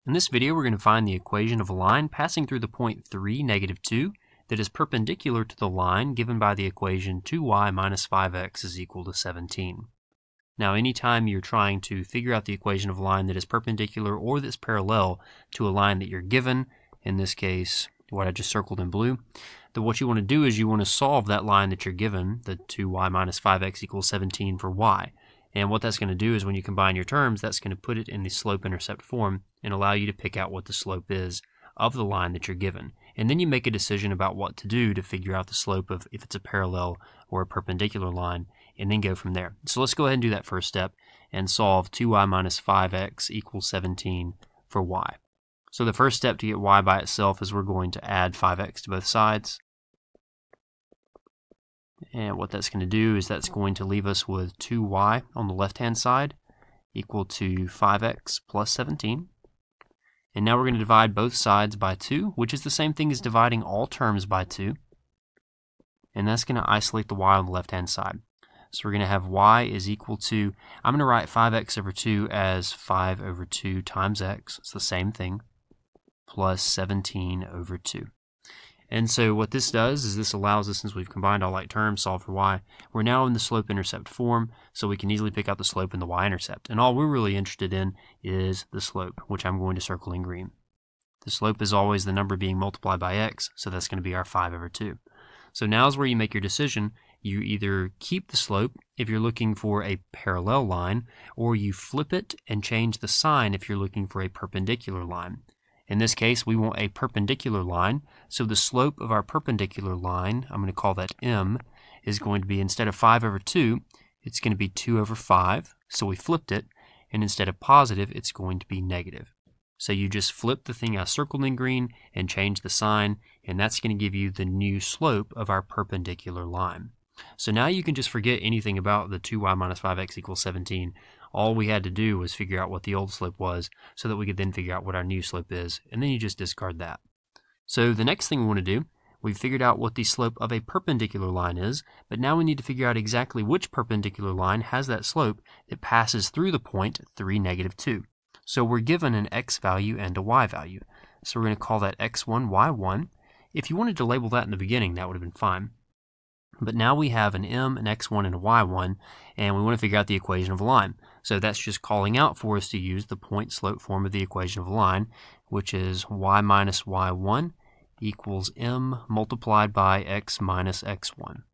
In this video, we're going to find the equation of a line passing through the point 3, -2, that is perpendicular to the line given by the equation 2y minus 5x is equal to 17. Now, anytime you're trying to figure out the equation of a line that is perpendicular or that's parallel to a line that you're given, in this case, what I just circled in blue, then what you want to do is you want to solve that line that you're given, the 2y minus 5x equals 17 for y. And what that's going to do is when you combine your terms, that's going to put it in the slope-intercept form and allow you to pick out what the slope is of the line that you're given. And then you make a decision about what to do to figure out the slope of if it's a parallel or a perpendicular line, and then go from there. So let's go ahead and do that first step and solve 2y minus 5x equals 17 for y. So the first step to get y by itself is we're going to add 5x to both sides. And what that's going to do is that's going to leave us with 2y on the left-hand side equal to 5x plus 17. And now we're going to divide both sides by 2, which is the same thing as dividing all terms by 2. And that's going to isolate the y on the left-hand side. So we're going to have y is equal to, I'm going to write 5x over 2 as 5 over 2 times x. It's the same thing, plus 17 over 2. And so what this does is this allows us, since we've combined all like terms, solve for y, we're now in the slope-intercept form, so we can easily pick out the slope and the y-intercept. And all we're really interested in is the slope, which I'm going to circle in green. The slope is always the number being multiplied by x, so that's going to be our 5 over 2. So now is where you make your decision. You either keep the slope if you're looking for a parallel line, or you flip it and change the sign if you're looking for a perpendicular line. In this case, we want a perpendicular line, so the slope of our perpendicular line, I'm going to call that m, is going to be, instead of 5 over 2, it's going to be 2 over 5, so we flipped it, and instead of positive, it's going to be negative. So you just flip the thing I circled in green and change the sign, and that's going to give you the new slope of our perpendicular line. So now you can just forget anything about the 2y minus 5x equals 17. All we had to do was figure out what the old slope was so that we could then figure out what our new slope is, and then you just discard that. So the next thing we want to do, we've figured out what the slope of a perpendicular line is, but now we need to figure out exactly which perpendicular line has that slope that passes through the point 3, -2. So we're given an x value and a y value. So we're going to call that x1, y1. If you wanted to label that in the beginning, that would have been fine. But now we have an m, an x1, and a y1, and we want to figure out the equation of a line. So that's just calling out for us to use the point-slope form of the equation of a line, which is y minus y1 equals m multiplied by x minus x1.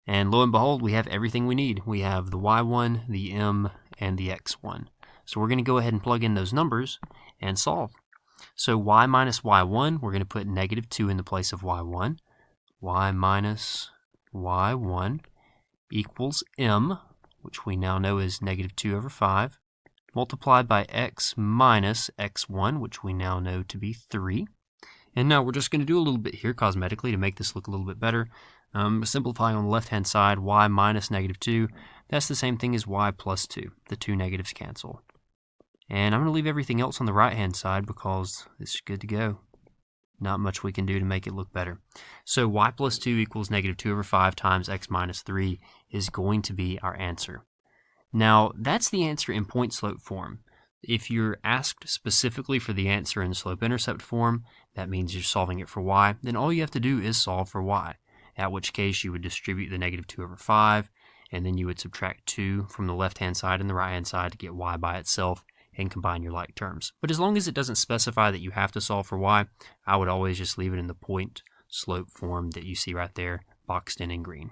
And lo and behold, we have everything we need. We have the y1, the m, and the x1. So we're going to go ahead and plug in those numbers and solve. So y minus y1, we're going to put -2 in the place of y1. Y minus y1 equals m, which we now know is -2 over 5, multiplied by x minus x1, which we now know to be 3. And now we're just going to do a little bit here cosmetically to make this look a little bit better. Simplifying on the left-hand side, y minus -2, that's the same thing as y plus 2. The two negatives cancel. And I'm going to leave everything else on the right-hand side because it's good to go. Not much we can do to make it look better. So y plus 2 equals -2 over 5 times x minus 3 is going to be our answer. Now, that's the answer in point-slope form. If you're asked specifically for the answer in slope-intercept form, that means you're solving it for y, then all you have to do is solve for y, at which case you would distribute the -2 over 5, and then you would subtract 2 from the left-hand side and the right-hand side to get y by itself, and combine your like terms. But as long as it doesn't specify that you have to solve for y, I would always just leave it in the point-slope form that you see right there, boxed in green.